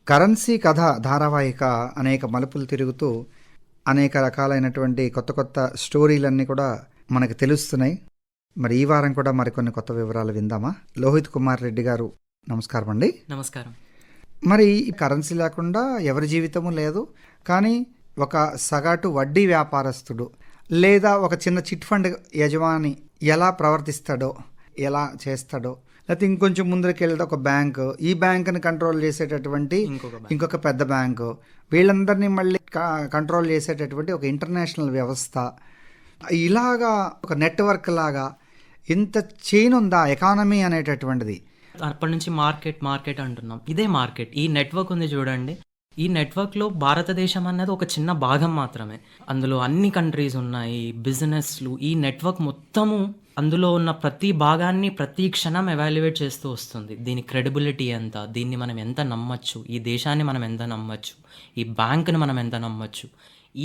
Currency కథ ధారావాహిక అనేక మలుపులు తిరుగుతూ అనేక రకాలైనటువంటి కొత్త కొత్త స్టోరీలన్నీ కూడా మనకు తెలుస్తున్నాయి. మరి ఈ వారం కూడా మరికొన్ని కొత్త వివరాలు విందామా? లోహిత్ కుమార్ రెడ్డి గారు, నమస్కారం అండి. నమస్కారం. మరి కరెన్సీ లేకుండా ఎవరి జీవితము లేదు. కానీ ఒక సగటు వడ్డీ వ్యాపారస్తుడు లేదా ఒక చిన్న చిట్ ఫండ్ యజమాని ఎలా ప్రవర్తిస్తాడో, ఎలా చేస్తాడో, లేకపోతే ఇంకొంచెం ముందుకు వెళ్తే ఒక బ్యాంకు, ఈ బ్యాంకుని కంట్రోల్ చేసేటటువంటి ఇంకొక పెద్ద బ్యాంకు, వీళ్ళందరినీ మళ్ళీ కంట్రోల్ చేసేటటువంటి ఒక ఇంటర్నేషనల్ వ్యవస్థ, ఇలాగా ఒక నెట్వర్క్ లాగా ఇంత చైన్ ఉందా ఎకానమీ అనేటటువంటిది? అప్పటి నుంచి మార్కెట్ అంటున్నాం. ఇదే మార్కెట్. ఈ నెట్వర్క్ ఉంది చూడండి. ఈ నెట్వర్క్లో భారతదేశం అన్నది ఒక చిన్న భాగం మాత్రమే. అందులో అన్ని కంట్రీస్ ఉన్నాయి, బిజినెస్లు. ఈ నెట్వర్క్ మొత్తము అందులో ఉన్న ప్రతి భాగాన్ని ప్రతి క్షణం ఎవాల్యుయేట్ చేస్తూ వస్తుంది. దీని క్రెడిబిలిటీ ఎంత, దీన్ని మనం ఎంత నమ్మచ్చు, ఈ దేశాన్ని మనం ఎంత నమ్మచ్చు, ఈ బ్యాంకుని మనం ఎంత నమ్మచ్చు.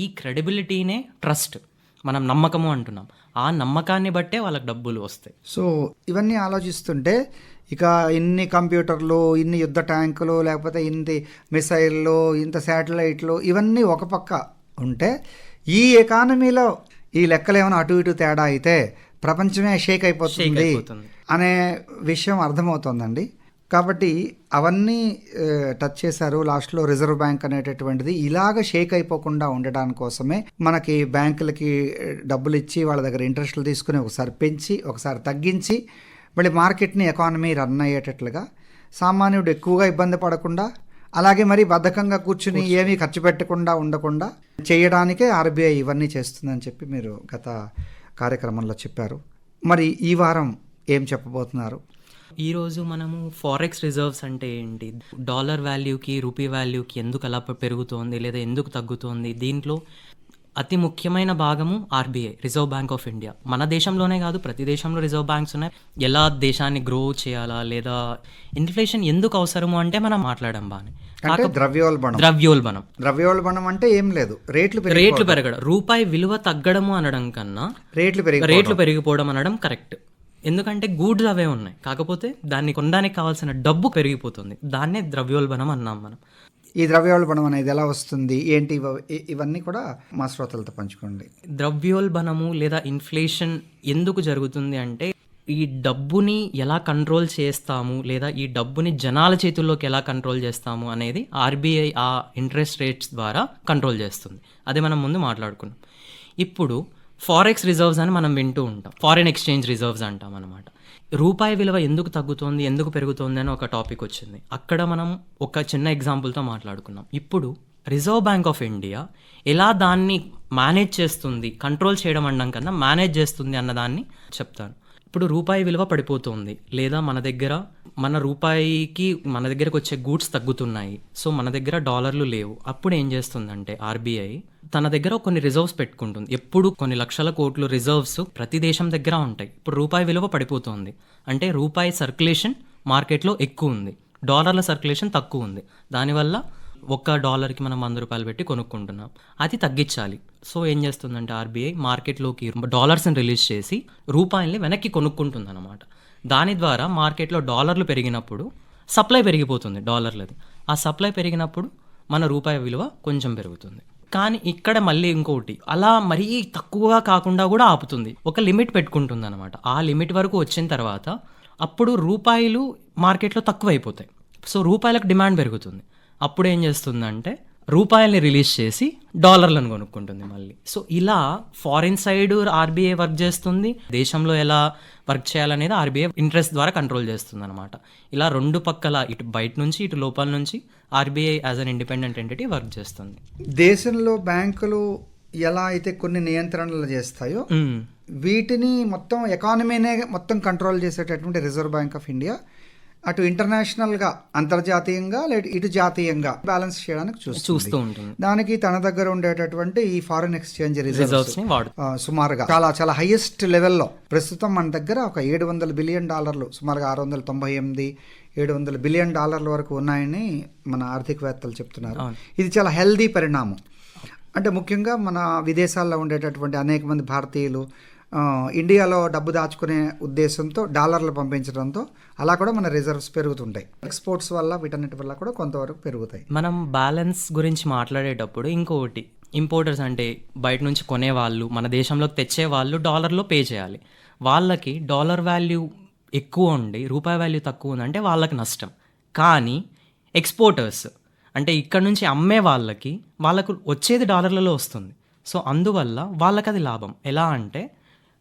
ఈ క్రెడిబిలిటీనే ట్రస్ట్, మనం నమ్మకము అంటున్నాం. ఆ నమ్మకాన్ని బట్టే వాళ్ళకి డబ్బులు వస్తాయి. సో ఇవన్నీ ఆలోచిస్తుంటే ఇక ఇన్ని కంప్యూటర్లు, ఇన్ని యుద్ధ ట్యాంకులు, లేకపోతే ఇన్ని మిసైళ్ళు, ఇంత శాటిలైట్లు, ఇవన్నీ ఒక పక్క ఉంటే ఈ ఎకానమీలో ఈ లెక్కలు ఏమైనా అటు ఇటు తేడా అయితే ప్రపంచమే షేక్ అయిపోతుంది అనే విషయం అర్థమవుతోందండి. కాబట్టి అవన్నీ టచ్ చేశారు. లాస్ట్లో రిజర్వ్ బ్యాంక్ అనేటటువంటిది ఇలాగ షేక్ అయిపోకుండా ఉండడానికి కోసమే మనకి బ్యాంకులకి డబ్బులు ఇచ్చి వాళ్ళ దగ్గర ఇంట్రెస్ట్లు తీసుకుని ఒకసారి పెంచి ఒకసారి తగ్గించి మళ్ళీ మార్కెట్ని, ఎకానమీ రన్ అయ్యేటట్లుగా, సామాన్యుడు ఎక్కువగా ఇబ్బంది పడకుండా, అలాగే మరి బద్ధకంగా కూర్చుని ఏమీ ఖర్చు పెట్టకుండా ఉండకుండా చేయడానికే ఆర్బీఐ ఇవన్నీ చేస్తుందని చెప్పి మీరు గత కార్యక్రమంలో చెప్పారు. మరి ఈ వారం ఏం చెప్పబోతున్నారు? ఈరోజు మనము ఫారెక్స్ రిజర్వ్స్ అంటే ఏంటి, డాలర్ వాల్యూకి రూపీ వాల్యూకి ఎందుకు అలా పెరుగుతోంది లేదా ఎందుకు తగ్గుతోంది, దీంట్లో అతి ముఖ్యమైన భాగము RBI, reserve bank of India. మన దేశంలోనే కాదు, ప్రతి దేశంలో రిజర్వ్ బ్యాంక్స్ ఉన్నాయి. ఎలా దేశాన్ని గ్రో చేయాలా, లేదా ఇన్ఫ్లేషన్ ఎందుకు అవసరము అంటే మనం మాట్లాడడం బాగానే. ద్రవ్యోల్బణం అంటే ఏం లేదు, రేట్లు పెరగడం, రూపాయి విలువ తగ్గడము అనడం కన్నా రేట్లు పెరిగిపోవడం అనడం కరెక్ట్. ఎందుకంటే గూడ్స్ అవే ఉన్నాయి, కాకపోతే దాన్ని కొనడానికి కావాల్సిన డబ్బు పెరిగిపోతుంది. దాన్నే ద్రవ్యోల్బణం అన్నాం మనం. ఈ ద్రవ్యోల్బణం అనేది ఎలా వస్తుంది, ఏంటి, ఇవన్నీ కూడా మా శ్రోతలతో పంచుకోండి. ద్రవ్యోల్బణము లేదా ఇన్ఫ్లేషన్ ఎందుకు జరుగుతుంది అంటే, ఈ డబ్బుని ఎలా కంట్రోల్ చేస్తాము లేదా ఈ డబ్బుని జనాల చేతుల్లోకి ఎలా కంట్రోల్ చేస్తాము అనేది ఆర్బీఐ ఆ ఇంట్రెస్ట్ రేట్స్ ద్వారా కంట్రోల్ చేస్తుంది. అది మనం ముందు మాట్లాడుకున్నాం. ఇప్పుడు ఫారెక్స్ రిజర్వ్స్ అని మనం వింటూ ఉంటాం, ఫారిన్ ఎక్స్చేంజ్ రిజర్వ్స్ అంటాం అనమాట. రూపాయి విలువ ఎందుకు తగ్గుతోంది, ఎందుకు పెరుగుతోంది అని ఒక టాపిక్ వచ్చింది. అక్కడ మనం ఒక చిన్న ఎగ్జాంపుల్తో మాట్లాడుకున్నాం. ఇప్పుడు రిజర్వ్ బ్యాంక్ ఆఫ్ ఇండియా ఎలా దాన్ని మేనేజ్ చేస్తుంది, కంట్రోల్ చేయడం అనడం కన్నా మేనేజ్ చేస్తుంది అన్నదాన్ని చెప్తాను. ఇప్పుడు రూపాయి విలువ పడిపోతుంది, లేదా మన రూపాయికి మన దగ్గరకు వచ్చే గూడ్స్ తగ్గుతున్నాయి, సో మన దగ్గర డాలర్లు లేవు. అప్పుడు ఏం చేస్తుందంటే ఆర్బీఐ తన దగ్గర కొన్ని రిజర్వ్స్ పెట్టుకుంటుంది. ఎప్పుడు కొన్ని లక్షల కోట్లు రిజర్వ్స్ ప్రతి దేశం దగ్గర ఉంటాయి. ఇప్పుడు రూపాయి విలువ పడిపోతుంది అంటే రూపాయి సర్క్యులేషన్ మార్కెట్లో ఎక్కువ ఉంది, డాలర్ల సర్క్యులేషన్ తక్కువ ఉంది. దానివల్ల $1కి మనం $100 పెట్టి కొనుక్కుంటున్నాం. అది తగ్గించాలి. సో ఏం చేస్తుందంటే ఆర్బీఐ మార్కెట్లోకి డాలర్స్ని రిలీజ్ చేసి రూపాయల్ని వెనక్కి కొనుక్కుంటుంది అనమాట. దాని ద్వారా మార్కెట్లో డాలర్లు పెరిగినప్పుడు సప్లై పెరిగిపోతుంది డాలర్లది. ఆ సప్లై పెరిగినప్పుడు మన రూపాయి విలువ కొంచెం పెరుగుతుంది. కానీ ఇక్కడ మళ్ళీ ఇంకోటి, అలా మరీ తక్కువగా కాకుండా కూడా ఆపుతుంది, ఒక లిమిట్ పెట్టుకుంటుంది అనమాట. ఆ లిమిట్ వరకు వచ్చిన తర్వాత అప్పుడు రూపాయలు మార్కెట్లో తక్కువ అయిపోతాయి. సో రూపాయలకు డిమాండ్ పెరుగుతుంది. అప్పుడు ఏం చేస్తుందంటే రూపాయల్ని రిలీజ్ చేసి డాలర్లను కొనుక్కుంటుంది మళ్ళీ. సో ఇలా ఫారిన్ సైడ్ ఆర్బీఐ వర్క్ చేస్తుంది, దేశంలో ఎలా వర్క్ చేయాలనేది ఆర్బీఐ ఇంట్రెస్ట్ ద్వారా కంట్రోల్ చేస్తుంది అనమాట. ఇలా రెండు పక్కల, ఇటు బయట నుంచి ఇటు లోపల నుంచి RBI as an independent entity work చేస్తుంది. దేశంలో బ్యాంకులు ఎలా అయితే కొన్ని నియంత్రణలు చేస్తాయో వీటిని మొత్తం ఎకానమీనే మొత్తం కంట్రోల్ చేసేటటువంటి రిజర్వ్ బ్యాంక్ ఆఫ్ ఇండియా అటు ఇంటర్నేషనల్గా, అంతర్జాతీయంగా లేదా ఇటు జాతీయంగా బ్యాలెన్స్ చేయడానికి చూస్తూ ఉంటుంది. దానికి తన దగ్గర ఉండేటటువంటి ఈ ఫారిన్ ఎక్స్చేంజ్ రిజర్వ్స్ సుమారుగా చాలా హైయెస్ట్ లెవెల్లో ప్రస్తుతం మన దగ్గర ఒక $700 బిలియన్, సుమారుగా 698-700 బిలియన్ వరకు ఉన్నాయని మన ఆర్థికవేత్తలు చెప్తున్నారు. ఇది చాలా హెల్దీ పరిణామం. అంటే ముఖ్యంగా మన విదేశాల్లో ఉండేటటువంటి అనేక మంది భారతీయులు ఇండియాలో డబ్బు దాచుకునే ఉద్దేశంతో డాలర్లు పంపించడంతో అలా కూడా మన రిజర్వ్స్ పెరుగుతుంటాయి. ఎక్స్పోర్ట్స్ వల్ల వీటన్నిటి వల్ల కూడా కొంతవరకు పెరుగుతాయి. మనం బ్యాలెన్స్ గురించి మాట్లాడేటప్పుడు ఇంకొకటి, ఇంపోర్టర్స్ అంటే బయట నుంచి కొనేవాళ్ళు, మన దేశంలోకి తెచ్చే వాళ్ళు డాలర్లో పే చేయాలి. వాళ్ళకి డాలర్ వాల్యూ ఎక్కువ ఉండి రూపాయి వాల్యూ తక్కువ ఉందంటే వాళ్ళకి నష్టం. కానీ ఎక్స్పోర్టర్స్ అంటే ఇక్కడ నుంచి అమ్మే వాళ్ళకు వచ్చేది డాలర్లలో వస్తుంది. సో అందువల్ల వాళ్ళకి అది లాభం. ఎలా అంటే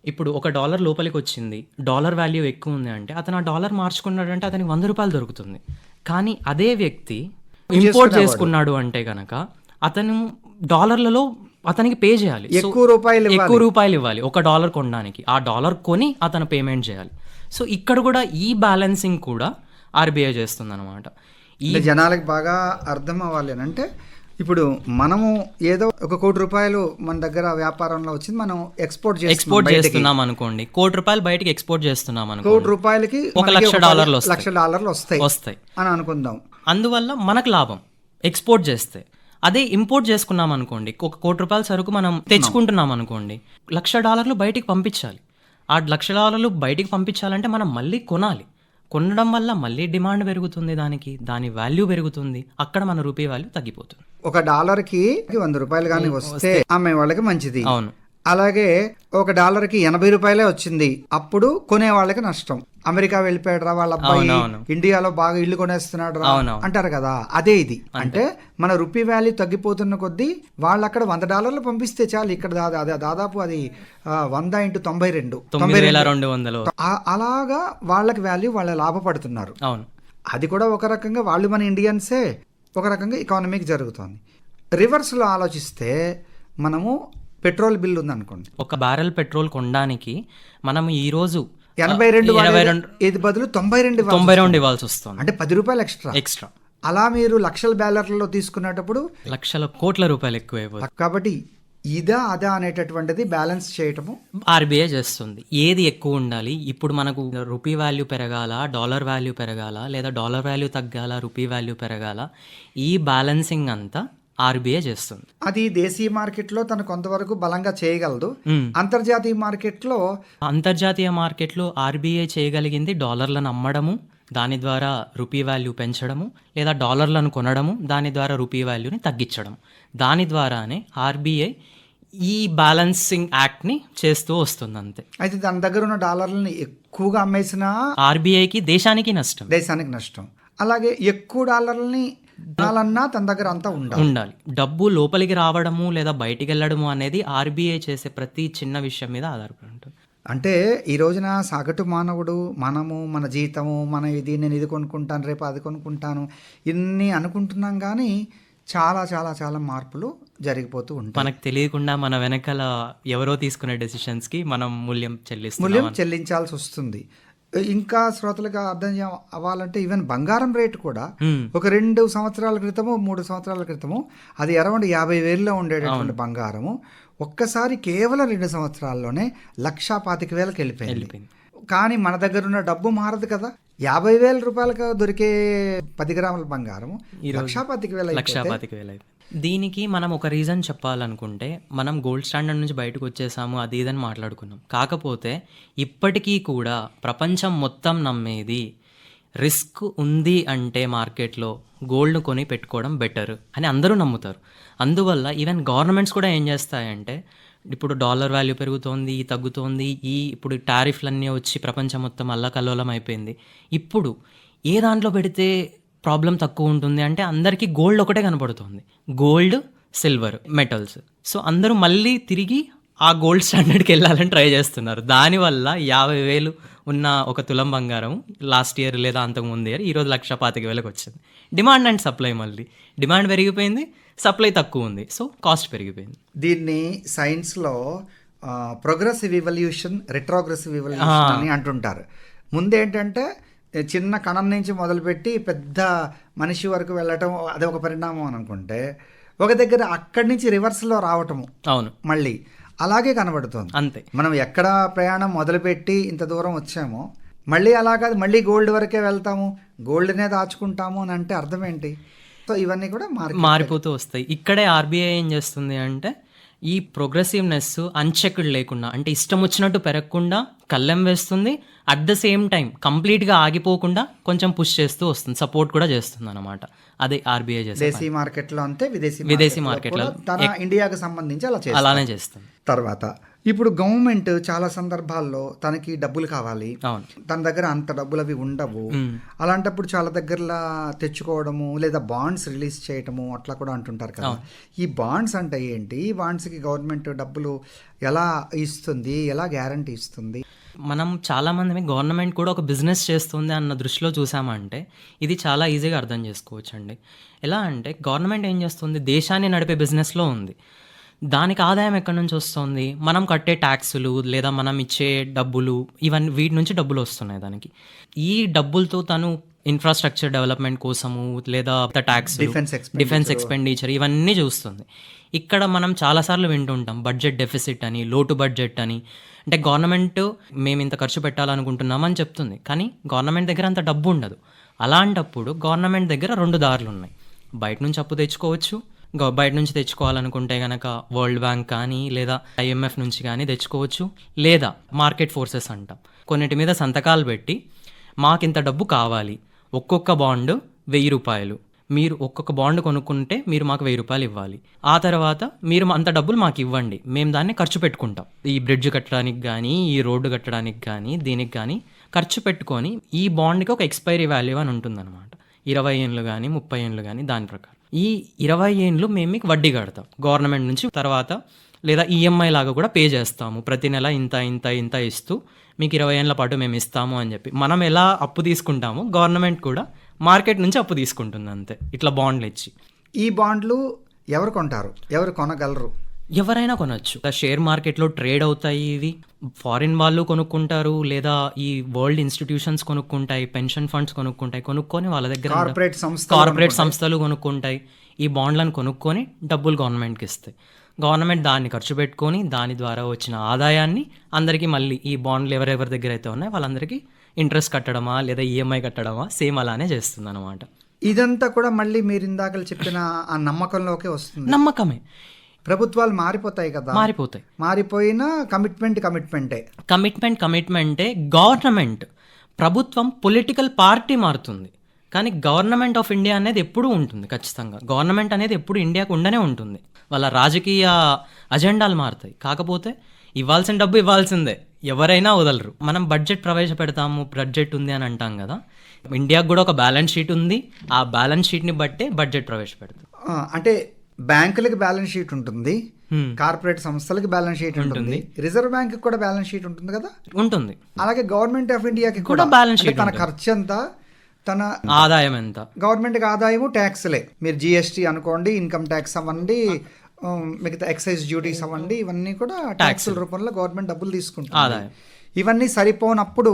ఇప్పుడు $1 లోపలికి వచ్చింది, డాలర్ వాల్యూ ఎక్కువ ఉంది అంటే అతను ఆ డాలర్ మార్చుకున్నాడంటే అతనికి $100 దొరుకుతుంది. కానీ అదే వ్యక్తి ఇంపోర్ట్ చేసుకున్నాడు అంటే కనుక అతను డాలర్లలో అతనికి పే చేయాలి, ఎక్కువ రూపాయలు ఇవ్వాలి $1 కొనడానికి. ఆ డాలర్ కొని అతను పేమెంట్ చేయాలి. సో ఇక్కడ కూడా ఈ బ్యాలెన్సింగ్ కూడా ఆర్బీఐ చేస్తుంది అనమాట. ఈ జనాలకు బాగా అర్థం అవ్వాలి అని అంటే, ఇప్పుడు మనము ఏదో $1 కోటి మన దగ్గర వ్యాపారంలో వచ్చింది, మనం ఎక్స్పోర్ట్ చేస్తున్నాం అనుకోండి, $1 కోటి బయటికి ఎక్స్పోర్ట్ చేస్తున్నాం అనుకో, $1 $1,00,000 వస్తాయి అని అనుకుందాం. అందువల్ల మనకు లాభం ఎక్స్పోర్ట్ చేస్తే. అదే ఇంపోర్ట్ చేసుకున్నాం అనుకోండి, $1 కోటి సరుకు మనం తెచ్చుకుంటున్నాం అనుకోండి, $1,00,000 బయటికి పంపించాలి. ఆ $1,00,000 బయటికి పంపించాలంటే మనం మళ్ళీ కొనాలి. కొనడం వల్ల మళ్ళీ డిమాండ్ పెరుగుతుంది, దాని వాల్యూ పెరుగుతుంది. అక్కడ మన రూపీ వాల్యూ తగ్గిపోతుంది. $1కి $100 కానీ వస్తే అమ్మే వాళ్ళకి మంచిది. అవును. అలాగే $1కి $80 వచ్చింది, అప్పుడు కొనే వాళ్ళకి నష్టం. అమెరికా వెళ్ళిపోయాడు రా వాళ్ళ అబ్బాయి, ఇండియాలో బాగా ఇల్లు కొనేస్తున్నాడు రా అంటారు కదా. అదే ఇది అంటే మన రూపీ వాల్యూ తగ్గిపోతున్న కొద్దీ వాళ్ళు అక్కడ $100 పంపిస్తే చాలు, ఇక్కడ దాదాపు అది 100 × 92 అలాగా వాళ్ళకి వాల్యూ వాళ్ళ లాభపడుతున్నారు. అవును. అది కూడా ఒక రకంగా వాళ్ళు మన ఇండియన్సే, ఒక రకంగా ఎకానమీకి జరుగుతుంది. రివర్స్లో ఆలోచిస్తే మనము పెట్రోల్ బిల్ ఉంది అనుకోండి, ఒక బ్యారెల్ పెట్రోల్ కొనడానికి మనం ఈరోజు 82 ఇది బదులు 92 ఇవ్వాల్సి వస్తుంది. అంటే $10 ఎక్స్ట్రా. అలా మీరు లక్షల బ్యాలర్లలో తీసుకునేటప్పుడు లక్షల కోట్ల రూపాయలు ఎక్కువ అయిపోతుంది. కాబట్టి అదా అనేటటువంటిది బ్యాలెన్స్ చేయటము ఆర్బీఐ చేస్తుంది. ఏది ఎక్కువ ఉండాలి, ఇప్పుడు మనకు రూపీ వాల్యూ పెరగాల, డాలర్ వాల్యూ పెరగాల, లేదా డాలర్ వాల్యూ తగ్గాల, రూపీ వాల్యూ పెరగాల, ఈ బ్యాలెన్సింగ్ అంతా ఆర్బీఐ చేస్తుంది. అది దేశీయ మార్కెట్లో తను కొంతవరకు బలంగా చేయగలదు. అంతర్జాతీయ మార్కెట్లో ఆర్బీఐ చేయగలిగింది డాలర్లను అమ్మడము, దాని ద్వారా రూపీ వాల్యూ పెంచడము, లేదా డాలర్లను కొనడము, దాని ద్వారా రూపీ వాల్యూని తగ్గించడం. దాని ద్వారానే ఆర్బీఐ ఈ బ్యాలెన్సింగ్ యాక్ట్ని చేస్తూ వస్తుంది అంతే. అయితే దాని దగ్గర ఉన్న డాలర్లని ఎక్కువగా అమ్మేసిన ఆర్బీఐకి దేశానికి నష్టం. అలాగే ఎక్కువ డాలర్లని తన దగ్గర అంతా ఉండాలి. డబ్బు లోపలికి రావడము లేదా బయటికి వెళ్ళడము అనేది ఆర్బీఐ చేసే ప్రతి చిన్న విషయం మీద ఆధారపడి ఉంటుంది. అంటే ఈ రోజున సగటు మానవుడు మనము మన జీతము నేను ఇది కొనుక్కుంటాను, రేపు అది కొనుక్కుంటాను, ఇన్ని అనుకుంటున్నాం. కానీ చాలా చాలా చాలా మార్పులు జరిగిపోతూ ఉంటాయి. మనకు తెలియకుండా మన వెనకాల ఎవరో తీసుకునే డెసిషన్స్కి మనం మూల్యం చెల్లించాల్సి వస్తుంది. ఇంకా శ్రోతలుగా అర్థం అవ్వాలంటే ఈవెన్ బంగారం రేటు కూడా ఒక 2 సంవత్సరాల క్రితము 3 సంవత్సరాల క్రితము అది అరౌండ్ 50,000లో ఉండేటటువంటి బంగారము ఒక్కసారి కేవలం 2 సంవత్సరాల్లోనే 1,25,000కి వెళ్ళిపోయింది. కానీ మన దగ్గర ఉన్న డబ్బు మారదు కదా. 50,000 రూపాయలకు దొరికే 10 గ్రాముల బంగారము 1,25,000. దీనికి మనం ఒక రీజన్ చెప్పాలనుకుంటే, మనం గోల్డ్ స్టాండర్డ్ నుంచి బయటకు వచ్చేసాము అది ఇదని మాట్లాడుకున్నాం. కాకపోతే ఇప్పటికీ కూడా ప్రపంచం మొత్తం నమ్మేది రిస్క్ ఉంది అంటే మార్కెట్లో గోల్డ్ కొని పెట్టుకోవడం బెటర్ అని అందరూ నమ్ముతారు. అందువల్ల ఈవెన్ గవర్నమెంట్స్ కూడా ఏం చేస్తాయంటే, ఇప్పుడు డాలర్ వాల్యూ పెరుగుతోంది, తగ్గుతోంది, ఇప్పుడు టారిఫ్లన్నీ వచ్చి ప్రపంచం మొత్తం అల్లకల్లోలం అయిపోయింది. ఇప్పుడు ఏ దాంట్లో పెడితే ప్రాబ్లం తక్కువ ఉంటుంది అంటే అందరికీ గోల్డ్ ఒకటే కనపడుతుంది, గోల్డ్, సిల్వర్, మెటల్స్. సో అందరూ మళ్ళీ తిరిగి ఆ గోల్డ్ స్టాండర్డ్కి వెళ్ళాలని ట్రై చేస్తున్నారు. దానివల్ల 50,000 ఉన్న ఒక తులం బంగారం లాస్ట్ ఇయర్ లేదా అంతకుముందు ఇయర్ ఈరోజు 1,25,000కి వచ్చింది. డిమాండ్ అండ్ సప్లై, మళ్ళీ డిమాండ్ పెరిగిపోయింది, సప్లై తక్కువ ఉంది, సో కాస్ట్ పెరిగిపోయింది. దీన్ని సైన్స్లో ప్రోగ్రెసివ్ ఇవల్యూషన్, రెట్రోగ్రెసివ్ ఇవల్యూషన్ అని అంటుంటారు. ముందేంటంటే చిన్న కణం నుంచి మొదలుపెట్టి పెద్ద మనిషి వరకు వెళ్ళటం అదే ఒక పరిణామం అని అనుకుంటే, ఒక దగ్గర అక్కడి నుంచి రివర్స్లో రావటము అవును మళ్ళీ అలాగే కనబడుతుంది. అంతే. మనం ఎక్కడ ప్రయాణం మొదలుపెట్టి ఇంత దూరం వచ్చామో మళ్ళీ అలా కాదు, మళ్ళీ గోల్డ్ వరకే వెళ్తాము, గోల్డ్నే దాచుకుంటాము అని అంటే అర్థం ఏంటి? సో ఇవన్నీ కూడా మారిపోతూ వస్తాయి. ఇక్కడే ఆర్బీఐ ఏం చేస్తుంది అంటే, ఈ ప్రోగ్రెసివ్నెస్ అన్చెక్డ్ లేకుండా, అంటే ఇష్టం వచ్చినట్టు పెరగకుండా కళ్ళెం వేస్తుంది. అట్ ద సేమ్ టైం కంప్లీట్గా ఆగిపోకుండా కొంచెం పుష్ చేస్తూ వస్తుంది, సపోర్ట్ కూడా చేస్తుంది అనమాట. అదే ఆర్బీఐ చేసే దేశీ మార్కెట్లో అంతే, విదేశీ మార్కెట్లో తన ఇండియాకి సంబంధించి అలానే చేస్తుంది. తర్వాత ఇప్పుడు గవర్నమెంట్ చాలా సందర్భాల్లో తనకి డబ్బులు కావాలి, అవును, తన దగ్గర అంత డబ్బులు అవి ఉండవు. అలాంటప్పుడు చాలా దగ్గరలా తెచ్చుకోవడము లేదా బాండ్స్ రిలీజ్ చేయటము అట్లా కూడా అంటుంటారు కదా. ఈ బాండ్స్ అంటే ఏంటి? ఈ బాండ్స్కి గవర్నమెంట్ డబ్బులు ఎలా ఇస్తుంది, ఎలా గ్యారంటీ ఇస్తుంది? మనం చాలామంది గవర్నమెంట్ కూడా ఒక బిజినెస్ చేస్తుంది అన్న దృష్టిలో చూసామంటే ఇది చాలా ఈజీగా అర్థం చేసుకోవచ్చు అండి. ఎలా అంటే గవర్నమెంట్ ఏం చేస్తుంది, దేశాన్ని నడిపే బిజినెస్లో ఉంది. దానికి ఆదాయం ఎక్కడి నుంచి వస్తుంది? మనం కట్టే ట్యాక్సులు లేదా మనం ఇచ్చే డబ్బులు, ఇవన్నీ వీటి నుంచి డబ్బులు వస్తున్నాయి దానికి. ఈ డబ్బులతో తను ఇన్ఫ్రాస్ట్రక్చర్ డెవలప్మెంట్ కోసము లేదా ట్యాక్స్, డిఫెన్స్ ఎక్స్పెండిచర్ ఇవన్నీ చూస్తుంది. ఇక్కడ మనం చాలాసార్లు వింటుంటాం బడ్జెట్ డెఫిసిట్ అని, లోటు బడ్జెట్ అని. అంటే గవర్నమెంట్ మేము ఇంత ఖర్చు పెట్టాలనుకుంటున్నామని చెప్తుంది, కానీ గవర్నమెంట్ దగ్గర అంత డబ్బు ఉండదు. అలాంటప్పుడు గవర్నమెంట్ దగ్గర 2 దారులు ఉన్నాయి. బయట నుంచి అప్పు తెచ్చుకోవచ్చు, బయట నుంచి తెచ్చుకోవాలనుకుంటే కనుక వరల్డ్ బ్యాంక్ కానీ లేదా IMF నుంచి కానీ తెచ్చుకోవచ్చు, లేదా మార్కెట్ ఫోర్సెస్ అంటాం. కొన్నిటి మీద సంతకాలు పెట్టి మాకింత డబ్బు కావాలి, ఒక్కొక్క బాండ్ 1000 రూపాయలు, మీరు ఒక్కొక్క బాండ్ కొనుక్కుంటే మీరు మాకు 1000 రూపాయలు ఇవ్వాలి, ఆ తర్వాత మీరు అంత డబ్బులు మాకు ఇవ్వండి, మేము దాన్ని ఖర్చు పెట్టుకుంటాం. ఈ బ్రిడ్జ్ కట్టడానికి కానీ, ఈ రోడ్డు కట్టడానికి కానీ, దీనికి కానీ ఖర్చు పెట్టుకొని ఈ బాండ్కి ఒక ఎక్స్పైరీ వాల్యూ అని ఉంటుందన్నమాట. 20 ఏళ్ళు కానీ 30 ఏళ్ళు కానీ దాని ప్రకారం. ఈ 20 ఏళ్ళు మేము మీకు వడ్డీ కడతాం గవర్నమెంట్ నుంచి, తర్వాత లేదా ఈఎంఐ లాగా కూడా పే చేస్తాము, ప్రతి నెల ఇంత ఇంత ఇంత ఇస్తూ మీకు 20 ఏళ్ళ పాటు మేము ఇస్తాము అని చెప్పి. మనం ఎలా అప్పు తీసుకుంటామో గవర్నమెంట్ కూడా మార్కెట్ నుంచి అప్పు తీసుకుంటుంది అంతే, ఇట్లా బాండ్లు ఇచ్చి. ఈ బాండ్లు ఎవరు కొంటారు, ఎవరు కొనగలరు? ఎవరైనా కొనవచ్చు. షేర్ మార్కెట్లో ట్రేడ్ అవుతాయి ఇవి. ఫారిన్ వాళ్ళు కొనుక్కుంటారు, లేదా ఈ వరల్డ్ ఇన్స్టిట్యూషన్స్ కొనుక్కుంటాయి, పెన్షన్ ఫండ్స్ కొనుక్కొని వాళ్ళ దగ్గర కార్పొరేట్ సంస్థలు కొనుక్కుంటాయి. ఈ బాండ్లను కొనుక్కొని డబ్బులు గవర్నమెంట్కి ఇస్తాయి. గవర్నమెంట్ దాన్ని ఖర్చు పెట్టుకొని దాని ద్వారా వచ్చిన ఆదాయాన్ని అందరికీ మళ్ళీ ఈ బాండ్లు ఎవరెవరి దగ్గర అయితే ఉన్నాయో వాళ్ళందరికీ ఇంట్రెస్ట్ కట్టడమా లేదా ఈఎంఐ కట్టడమా సేమ్ అలానే చేస్తుంది అనమాట. ఇదంతా కూడా మళ్ళీ మీరు ఇందాక చెప్పిన ఆ నమ్మకంలోకే వస్తుంది. నమ్మకమే. ప్రభుత్వాలు మారిపోతాయి కదా, మారిపోయినా కమిట్మెంటే. గవర్నమెంట్, ప్రభుత్వం పొలిటికల్ పార్టీ మారుతుంది, కానీ గవర్నమెంట్ ఆఫ్ ఇండియా అనేది ఎప్పుడూ ఉంటుంది. ఖచ్చితంగా గవర్నమెంట్ అనేది ఎప్పుడు ఇండియాకు ఉండనే ఉంటుంది. వాళ్ళ రాజకీయ అజెండాలు మారుతాయి, కాకపోతే ఇవ్వాల్సిన డబ్బు ఇవ్వాల్సిందే, ఎవరైనా వదలరు. మనం బడ్జెట్ ప్రవేశపెడతాము, బడ్జెట్ ఉంది అని అంటాం కదా, ఇండియాకు కూడా ఒక బ్యాలెన్స్ షీట్ ఉంది. ఆ బ్యాలెన్స్ షీట్ని బట్టే బడ్జెట్ ప్రవేశపెడతాం. అంటే బ్యాంకులకి బ్యాలెన్స్ షీట్ ఉంటుంది, కార్పొరేట్ సంస్థలకి బ్యాలెన్స్ షీట్ ఉంటుంది, రిజర్వ్ బ్యాంక్ కూడా బ్యాలెన్స్ షీట్ ఉంటుంది కదా, ఉంటుంది. అలాగే గవర్నమెంట్ ఆఫ్ ఇండియాకి కూడా బ్యాలెన్స్ షీట్. తన ఖర్చు ఎంత, తన ఆదాయం ఎంత, గవర్నమెంట్కి ఆదాయము ట్యాక్స్లే. మీరు జిఎస్టీ అనుకోండి, ఇన్కమ్ ట్యాక్స్ అవ్వండి, మిగతా ఎక్సైజ్ డ్యూటీస్ అవ్వండి, ఇవన్నీ కూడా ట్యాక్సుల రూపంలో గవర్నమెంట్ డబ్బులు తీసుకుంటుంది. ఇవన్నీ సరిపోనప్పుడు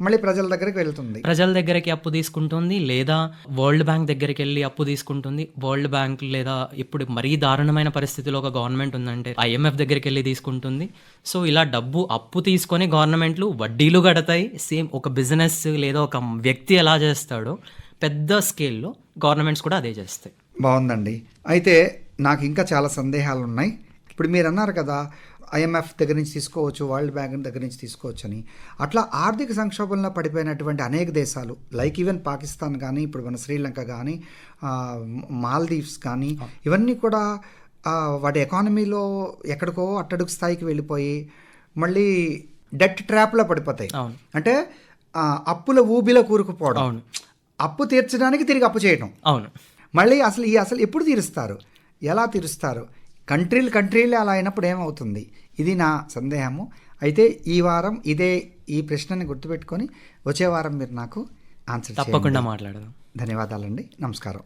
మళ్ళీ ప్రజల దగ్గరికి వెళ్తుంది, ప్రజల దగ్గరికి అప్పు తీసుకుంటుంది, లేదా వరల్డ్ బ్యాంక్ దగ్గరికి వెళ్ళి అప్పు తీసుకుంటుంది. వరల్డ్ బ్యాంక్ లేదా ఇప్పుడు మరీ దారుణమైన పరిస్థితిలో ఒక గవర్నమెంట్ ఉందంటే IMF దగ్గరికి వెళ్ళి తీసుకుంటుంది. సో ఇలా డబ్బు అప్పు తీసుకొని గవర్నమెంట్లు వడ్డీలు కడతాయి. సేమ్ ఒక బిజినెస్ లేదా ఒక వ్యక్తి ఎలా చేస్తాడో పెద్ద స్కేల్లో గవర్నమెంట్స్ కూడా అదే చేస్తాయి. బాగుందండి. అయితే నాకు ఇంకా చాలా సందేహాలు ఉన్నాయి. ఇప్పుడు మీరు అన్నారు కదా IMF దగ్గర నుంచి తీసుకోవచ్చు, వరల్డ్ బ్యాంక్ దగ్గర నుంచి తీసుకోవచ్చు అని. అట్లా ఆర్థిక సంక్షోభంలో పడిపోయినటువంటి అనేక దేశాలు, లైక్ ఈవెన్ పాకిస్తాన్ కానీ, ఇప్పుడు మన శ్రీలంక కానీ, మాల్దీవ్స్ కానీ, ఇవన్నీ కూడా వాటి ఎకానమీలో ఎక్కడికో అట్టడుగు స్థాయికి వెళ్ళిపోయి మళ్ళీ డెట్ ట్రాప్లో పడిపోతాయి. అంటే అప్పుల ఊబిలో కూరుకుపోవడం, అప్పు తీర్చడానికి తిరిగి అప్పు చేయడం. మళ్ళీ అసలు ఎప్పుడు తీరుస్తారు, ఎలా తీరుస్తారు? కంట్రీలు అలా అయినప్పుడు ఏమవుతుంది? ఇది నా సందేహము. అయితే ఈ వారం ఈ ప్రశ్నని గుర్తుపెట్టుకొని వచ్చే వారం మీరు నాకు ఆన్సర్ తప్పకుండా మాట్లాడదాం. ధన్యవాదాలండి. నమస్కారం.